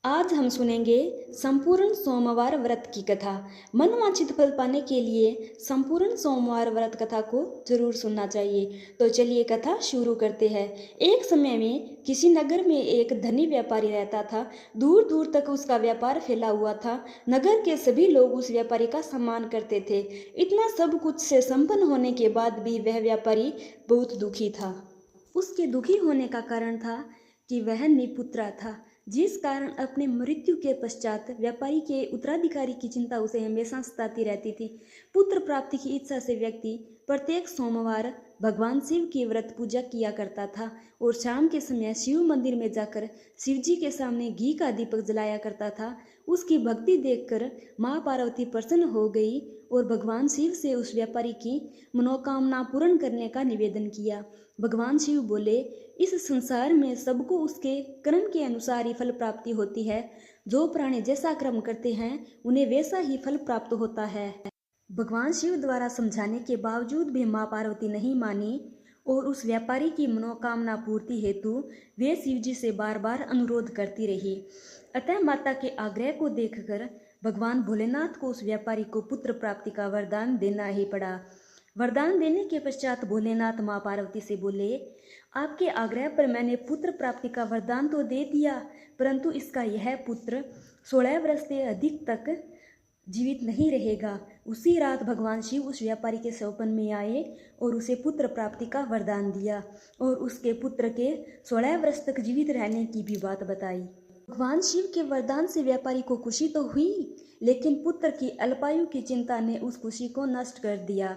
आज हम सुनेंगे संपूर्ण सोमवार व्रत की कथा। मनवांछित फल पाने के लिए संपूर्ण सोमवार व्रत कथा को जरूर सुनना चाहिए। तो चलिए कथा शुरू करते हैं। एक समय में किसी नगर में एक धनी व्यापारी रहता था। दूर दूर तक उसका व्यापार फैला हुआ था। नगर के सभी लोग उस व्यापारी का सम्मान करते थे। इतना सब कुछ से संपन्न होने के बाद भी वह व्यापारी बहुत दुखी था। उसके दुखी होने का कारण था कि वह निपुत्रा था, जिस कारण अपने मृत्यु के पश्चात व्यापारी के उत्तराधिकारी की चिंता उसे हमेशा सताती रहती थी। पुत्र प्राप्ति की इच्छा से व्यक्ति प्रत्येक सोमवार भगवान शिव की व्रत पूजा किया करता था और शाम के समय शिव मंदिर में जाकर शिव जी के सामने घी का दीपक जलाया करता था। उसकी भक्ति देखकर माँ पार्वती प्रसन्न हो गई और भगवान शिव से उस व्यापारी की मनोकामना पूर्ण करने का निवेदन किया। भगवान शिव बोले, इस संसार में सबको उसके कर्म के अनुसार ही फल प्राप्ति होती है। जो प्राणी जैसा कर्म करते हैं उन्हें वैसा ही फल प्राप्त होता है। भगवान शिव द्वारा समझाने के बावजूद भी माँ पार्वती नहीं मानी और उस व्यापारी की मनोकामना पूर्ति हेतु वे शिव जी से बार बार अनुरोध करती रही। अतः माता के आग्रह को देखकर भगवान भोलेनाथ को उस व्यापारी को पुत्र प्राप्ति का वरदान देना ही पड़ा। वरदान देने के पश्चात भोलेनाथ माँ पार्वती से बोले, आपके आग्रह पर मैंने पुत्र प्राप्ति का वरदान तो दे दिया, परंतु इसका यह पुत्र 16 वर्ष से अधिक तक जीवित नहीं रहेगा। उसी रात भगवान शिव उस व्यापारी के सौपन में आए और उसे पुत्र प्राप्ति का वरदान दिया और उसके पुत्र के 16 वर्ष तक जीवित रहने की भी बात बताई। भगवान शिव के वरदान से व्यापारी को खुशी तो हुई, लेकिन पुत्र की अल्पायु की चिंता ने उस खुशी को नष्ट कर दिया।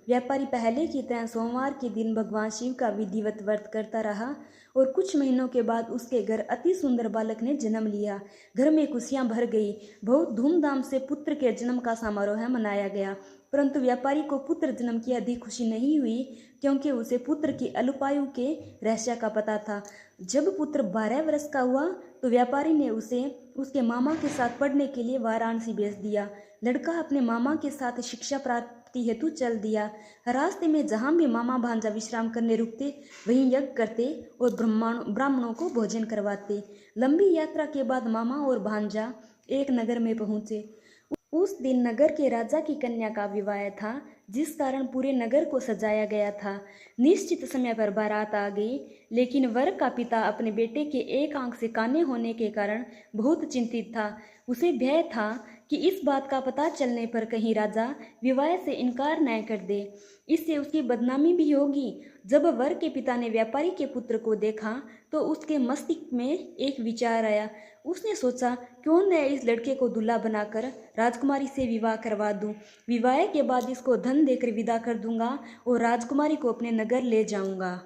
व्यापारी पहले की तरह सोमवार के दिन भगवान शिव का विधिवत व्रत करता रहा और कुछ महीनों के बाद उसके घर अति सुंदर बालक ने जन्म लिया। घर में खुशियां भर गई। बहुत धूमधाम से पुत्र के जन्म का समारोह मनाया गया, परंतु व्यापारी को पुत्र जन्म की अधिक खुशी नहीं हुई, क्योंकि उसे पुत्र की अल्पायु के रहस्य का पता था। जब पुत्र 12 वर्ष का हुआ तो व्यापारी ने उसे उसके मामा के साथ पढ़ने के लिए वाराणसी भेज दिया। लड़का अपने मामा के साथ शिक्षा प्राप्ति हेतु चल दिया। रास्ते में जहाँ भी मामा भांजा विश्राम करने रुकते वहीं यज्ञ करते और ब्राह्मणों को भोजन करवाते। लंबी यात्रा के बाद मामा और भांजा एक नगर में पहुंचे। उस दिन नगर के राजा की कन्या का विवाह था, जिस कारण पूरे नगर को सजाया गया था। निश्चित समय पर बारात आ गई, लेकिन वर का पिता अपने बेटे के एक आंख से काने होने के कारण बहुत चिंतित था। उसे भय था कि इस बात का पता चलने पर कहीं राजा विवाह से इनकार न कर दे, इससे उसकी बदनामी भी होगी। जब वर के पिता ने व्यापारी के पुत्र को देखा तो उसके मस्तिष्क में एक विचार आया। उसने सोचा, क्यों न इस लड़के को दूल्हा बनाकर राजकुमारी से विवाह करवा दूं। विवाह के बाद इसको धन देकर विदा कर दूंगा और राजकुमारी को अपने नगर ले जाऊंगा।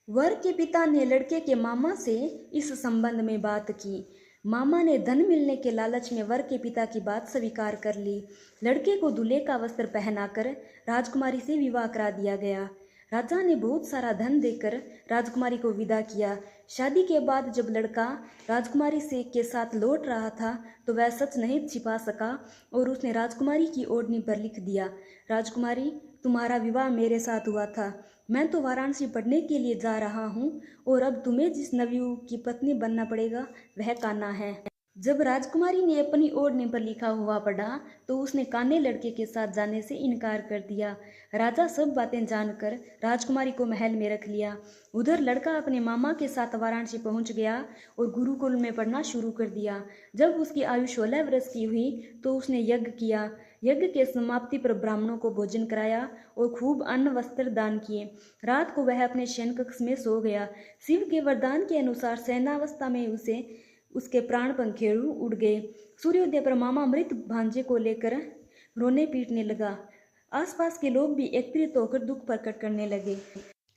वर के पिता ने लड़के के मामा से इस संबंध में बात की। मामा ने धन मिलने के लालच में वर के पिता की बात स्वीकार कर ली। लड़के को दूल्हे का वस्त्र पहनाकर राजकुमारी से विवाह करा दिया गया। राजा ने बहुत सारा धन देकर राजकुमारी को विदा किया। शादी के बाद जब लड़का राजकुमारी से के साथ लौट रहा था तो वह सच नहीं छिपा सका और उसने राजकुमारी की ओढ़नी पर लिख दिया, राजकुमारी, तुम्हारा विवाह मेरे साथ हुआ था। मैं तो वाराणसी पढ़ने के लिए जा रहा हूँ और अब तुम्हें जिस नवयुवक की पत्नी बनना पड़ेगा वह कान्हा है। जब राजकुमारी ने अपनी ओढ़नी पर लिखा हुआ पढ़ा तो उसने कान्हे लड़के के साथ जाने से इनकार कर दिया। राजा सब बातें जानकर राजकुमारी को महल में रख लिया। उधर लड़का अपने मामा के साथ वाराणसी पहुंच गया और गुरुकुल में पढ़ना शुरू कर दिया। जब उसकी आयु 16 वर्ष की हुई तो उसने यज्ञ किया। यज्ञ के समाप्ति पर ब्राह्मणों को भोजन कराया और खूब अन्न वस्त्र दान किए। रात को वह अपने शयन कक्ष में सो गया। शिव के वरदान के अनुसार शयनावस्था में उसके प्राण पंखेरु उड़ गए। सूर्योदय पर मामा मृत भांजे को लेकर रोने पीटने लगा। आसपास के लोग भी एकत्रित होकर दुख प्रकट करने लगे।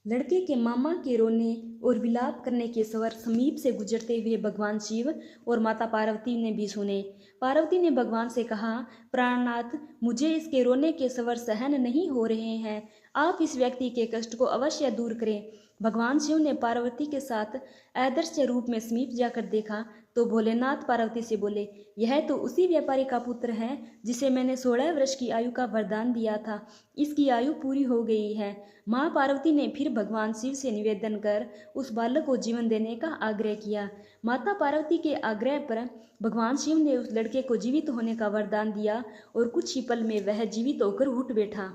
लड़के के मामा के रोने और विलाप करने के स्वर समीप से गुजरते हुए भगवान शिव और माता पार्वती ने भी सुने। पार्वती ने भगवान से कहा, प्राणनाथ, मुझे इसके रोने के स्वर सहन नहीं हो रहे हैं। आप इस व्यक्ति के कष्ट को अवश्य दूर करें। भगवान शिव ने पार्वती के साथ अदृश्य रूप में समीप जाकर देखा तो भोलेनाथ पार्वती से बोले, यह तो उसी व्यापारी का पुत्र है जिसे मैंने 16 वर्ष की आयु का वरदान दिया था। इसकी आयु पूरी हो गई है। माँ पार्वती ने फिर भगवान शिव से निवेदन कर उस बालक को जीवन देने का आग्रह किया। माता पार्वती के आग्रह पर भगवान शिव ने उस लड़के को जीवित होने का वरदान दिया और कुछ ही पल में वह जीवित होकर उठ बैठा।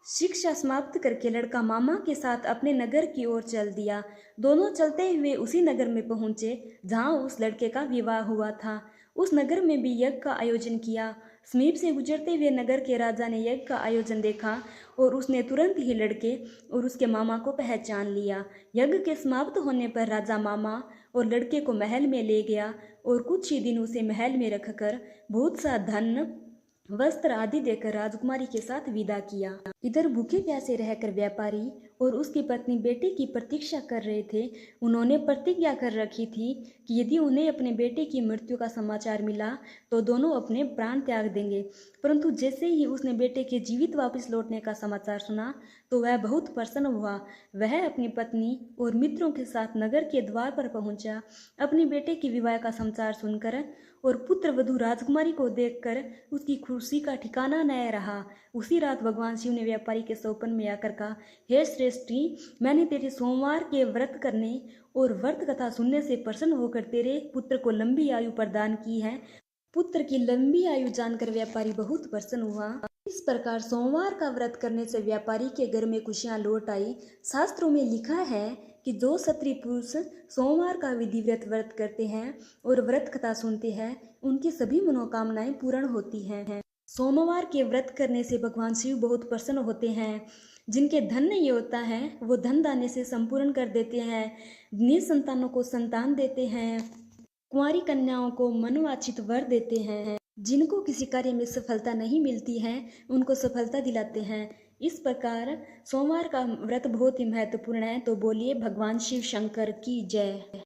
शिक्षा समाप्त करके लड़का मामा के साथ अपने नगर की ओर चल दिया। दोनों चलते हुए उसी नगर में पहुंचे जहां उस लड़के का विवाह हुआ था। उस नगर में भी यज्ञ का आयोजन किया। समीप से गुजरते हुए नगर के राजा ने यज्ञ का आयोजन देखा और उसने तुरंत ही लड़के और उसके मामा को पहचान लिया। यज्ञ के समाप्त होने पर राजा मामा और लड़के को महल में ले गया और कुछ ही दिन उसे महल में रखकर बहुत सा धन वस्त्र आदि देकर राजकुमारी के साथ विदा किया। इधर भूखे प्यासे रहकर व्यापारी और उसकी पत्नी बेटे की प्रतीक्षा कर रहे थे। उन्होंने प्रतिज्ञा कर रखी थी कि यदि उन्हें अपने बेटे की मृत्यु का समाचार मिला तो दोनों अपने प्राण त्याग देंगे। परंतु जैसे ही उसने बेटे के जीवित वापस लौटने का समाचार सुना तो वह बहुत प्रसन्न हुआ। वह अपनी पत्नी और मित्रों के साथ नगर के द्वार पर पहुंचा। अपने बेटे के विवाह का समाचार सुनकर और पुत्र वधू राजकुमारी को देखकर उसकी खुशी का ठिकाना न रहा। उसी रात भगवान शिव ने व्यापारी के स्वप्न में आकर कहा, हे श्रेष्ठी, मैंने तेरे सोमवार के व्रत करने और व्रत कथा सुनने से प्रसन्न होकर तेरे पुत्र को लंबी आयु प्रदान की है। पुत्र की लंबी आयु जानकर व्यापारी बहुत प्रसन्न हुआ। इस प्रकार सोमवार का व्रत करने से व्यापारी के घर में खुशियां लौट आई। शास्त्रों में लिखा है कि जो क्षत्रिय पुरुष सोमवार का विधिवत व्रत करते हैं और व्रत कथा सुनते हैं उनकी सभी मनोकामनाएं पूर्ण होती हैं। सोमवार के व्रत करने से भगवान शिव बहुत प्रसन्न होते हैं। जिनके धन नहीं होता है वो धन दाने से संपूर्ण कर देते हैं। निसंतानों को संतान देते हैं। कुंवारी कन्याओं को मनवांछित वर देते हैं। जिनको किसी कार्य में सफलता नहीं मिलती है उनको सफलता दिलाते हैं। इस प्रकार सोमवार का व्रत बहुत ही महत्वपूर्ण है। तो बोलिए भगवान शिव शंकर की जय।